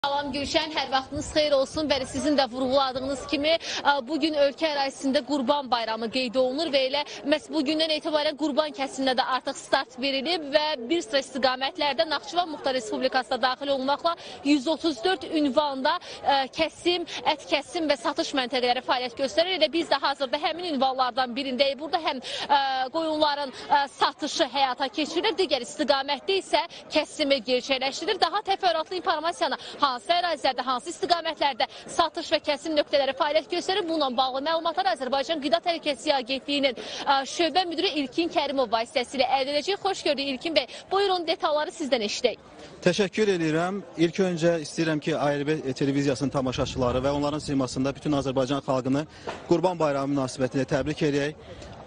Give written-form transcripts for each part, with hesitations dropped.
Salam Gülşən, hər vaxtınız xeyir olsun. Bəli, sizin də vurğuladığınız kimi bugün ölkə ərazisində Qurban Bayramı qeyd olunur və elə məhz bugündən etibarən Qurban kəsimində də artıq start verilib və bir sıra istiqamətlərdə Naxçıvan Muxtar Respublikasına daxil olmaqla 134 ünvanda kəsim, ət kəsim və satış məntəqələri fəaliyyət göstərir. Elə biz də hazırda həmin ünvanlardan birindəyik. Burada həm qoyunların satışı həyata keçirilir, digər istiqamətdə isə kəsimi gerçəkləşdirilir. Daha təfərrüatlı informasiyanı hansı ərazilərdə, hansı istiqamətlərdə satış və kəsim nöqtələri fəaliyyət göstərir? Bununla bağlı məlumatlar Azərbaycan Qida Təhlükəsizliyi Agentliyinin şöbə müdürü İlkin Kərimov vasitəsilə əldə edəcək. Xoş gördük İlkin bəy. Buyurun, detalları sizdən eşidək. Təşəkkür edirəm. İlk öncə istəyirəm ki, ARB televiziyasının tamaşaçıları və onların simasında bütün Azərbaycan xalqını Qurban Bayramı münasibətilə təbrik edək.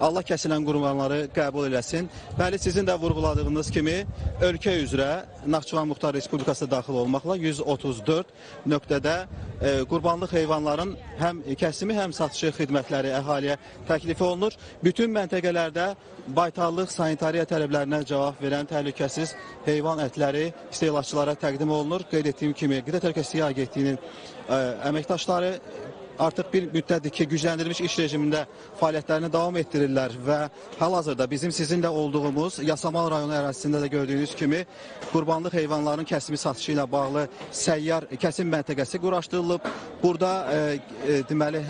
Allah kəsilən qurbanları qəbul eləsin. Bəli, sizin də vurğuladığınız kimi ölkə üzrə Naxçıvan Muxtar Respublikasına daxil olmaqla 134 nöqtədə qurbanlıq heyvanların həm kəsimi, həm satışı xidmətləri əhaliyə təklif olunur. Bütün məntəqələrdə baytarlıq, sanitariya tələblərinə cavab verən təhlükəsiz heyvan ətləri istehlakçılara təqdim olunur. Qeyd etdiyim kimi Qida Təhlükəsizliyi Agentliyinin əməkdaşları artıq bir müddətdir ki, gücləndirilmiş iş rejimində fəaliyyətlərini davam etdirirlər və hal-hazırda bizim sizinlə olduğumuz Yasamal rayonu ərazisində də gördüyünüz kimi qurbanlıq heyvanların kəsimi satışı ilə bağlı səyyar kəsim məntəqəsi quraşdırılıb. Burada deməli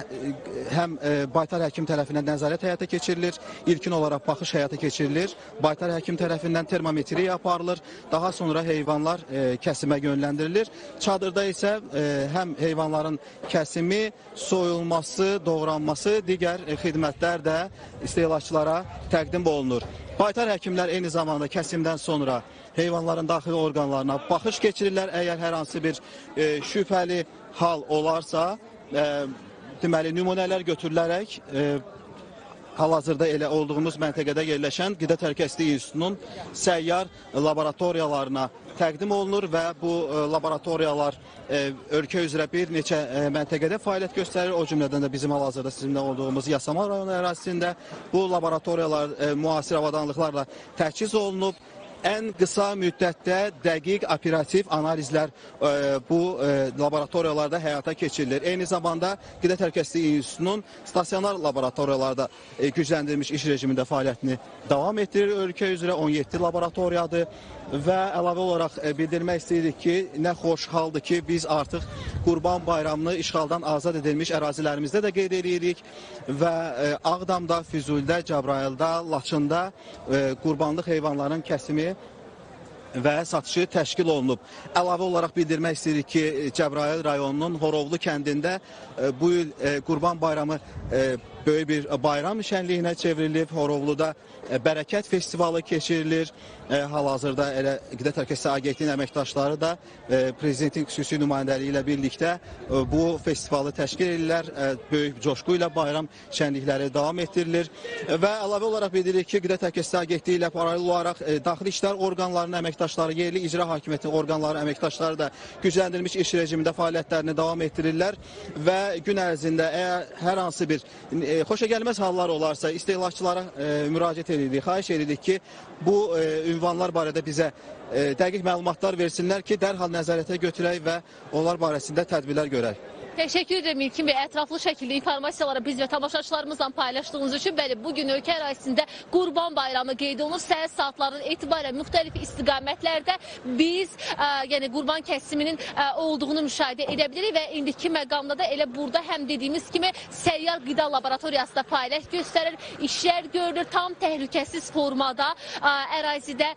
həm baytar həkim tərəfindən nəzarət həyata keçirilir, ilkin olaraq baxış həyata keçirilir, baytar həkim tərəfindən termometriya aparılır, daha sonra heyvanlar kəsimə yönləndirilir. Çadırda isə həm heyvanların kəsimi, soyulması, doğranması, digər xidmətlər də istehlakçılara təqdim olunur. Baytar həkimlər eyni zamanda kəsimdən sonra heyvanların daxili orqanlarına baxış keçirirlər. Əgər hər hansı bir şübhəli hal olarsa, deməli nümunələr götürülərək hal-hazırda elə olduğumuz məntəqədə yerləşən Qida Təhlükəsizliyi İnstitutunun səyyar laboratoriyalarına təqdim olunur və bu laboratoriyalar ölkə üzrə bir neçə məntəqədə fəaliyyət göstərir. O cümlədən də bizim hal-hazırda sizinlə olduğumuz Yasamal rayonu ərazisində bu laboratoriyalar müasir avadanlıqlarla təchiz olunub. Ən qısa müddətdə dəqiq operativ analizlər bu laboratoriyalarda həyata keçirilir. Eyni zamanda Qida Təhlükəsizliyi İnstitutunun stasionar laboratoriyalarda gücləndirilmiş iş rejimində fəaliyyətini davam etdirir. Ölkə üzrə 17 laboratoriyadır və əlavə olaraq bildirmək istəyirik ki, nə xoş haldır ki, biz artıq Qurban Bayramını işğaldan azad edilmiş ərazilərimizdə də qeyd edirik və Ağdamda, Füzulidə, Cəbrayılda, Laçında qurbanlıq heyvanların kəsimi və satışı təşkil olunub. Əlavə olaraq bildirmək istəyirik ki, Cəbrayıl rayonunun Horovlu kəndində bu il Qurban Bayramı böyük bir bayram şənliyinə çevrilib. Horovluda Bərəkət Festivalı keçirilir. Hal-hazırda elə Qida Təhlükəsizliyi Agentliyinin əməkdaşları da Prezidentin xüsusi nümayəndəliyi ilə birlikdə bu festivalı təşkil edirlər. Böyük coşqu ilə bayram şənlikləri davam etdirilir. Və əlavə olaraq bildiririk ki, Qida Təhlükəsizliyi Agentliyi ilə paralel olaraq daxili işlər orqanlarının əməkdaşları, yerli icra hakimiyyətinin orqanları əməkdaşları da gücləndirilmiş iş rejimində fəaliyyətlərini davam etdirirlər və gün ərzində əgər hər hansı bir xoşagəlməz hallar olarsa istehlakçılara müraciət edirik, xahiş edirik ki, bu ünvanlar barədə bizə dəqiq məlumatlar versinlər ki, dərhal nəzarətə götürək və onlar barəsində tədbirlər görək. Təşəkkür edirəm İlkin bəy, ətraflı şəkildə informasiyaları biz və tamaşaçılarımızla paylaşdığınız üçün. Bəli, bugün ölkə ərazisində Qurban Bayramı qeyd olunur. Səhər saatlarının etibarən müxtəlif istiqamətlərdə biz yəni qurban kəsiminin olduğunu müşahidə edə bilirik və indiki məqamda da elə burada həm dediyimiz kimi səyyar qida laboratoriyasında fəaliyyət göstərir, işlər görülür, tam təhlükəsiz formada ərazidə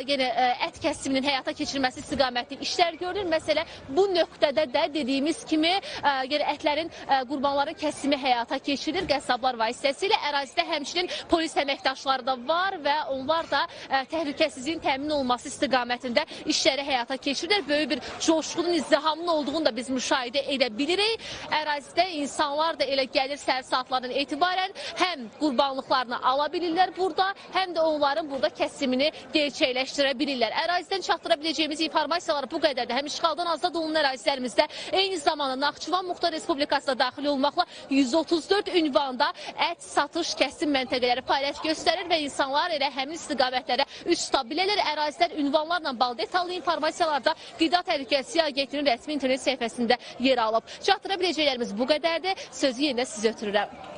yəni ət kəsiminin həyata keçirilməsi istiqamətli işlər görülür. Məsələ bu nöqtədə də dediyimiz kimi ətlərin, qurbanların kəsimi həyata keçirilir qəssablar vasitəsilə. Ərazidə həmçinin polis əməkdaşları da var və onlar da təhlükəsizliyin təmin olunması istiqamətində işləri həyata keçirilir. Böyük bir coşqunun, izdihamın olduğunu da biz müşahidə edə bilirik. Ərazidə insanlar da elə gəlir səhər saatlarından etibarən həm qurbanlıqlarını ala bilirlər burada, həm də onların burada kəsimini gerçəkləşdirə bilirlər. Ərazidən çatdıra biləcəyimiz informasiyalar bu qədərdir. Həm işğaldan azad olunan ərazilərimizdə eyni zamanda Naxçıvan Naxçıvan Muxtar Respublikasına daxil olmaqla 134 ünvanda ət satış kəsim məntəqələri fəaliyyət göstərir və insanlar elə həmin istiqamətlərə üst tuta bilirlər. Ərazilər ünvanlarla bağlı detallı informasiyalarda Qida Təhlükəsizliyi Agentliyinin rəsmi internet səhifəsində yer alıb. Çatdıra biləcəklərimiz bu qədərdir. Sözü yenə sizə ötürürəm.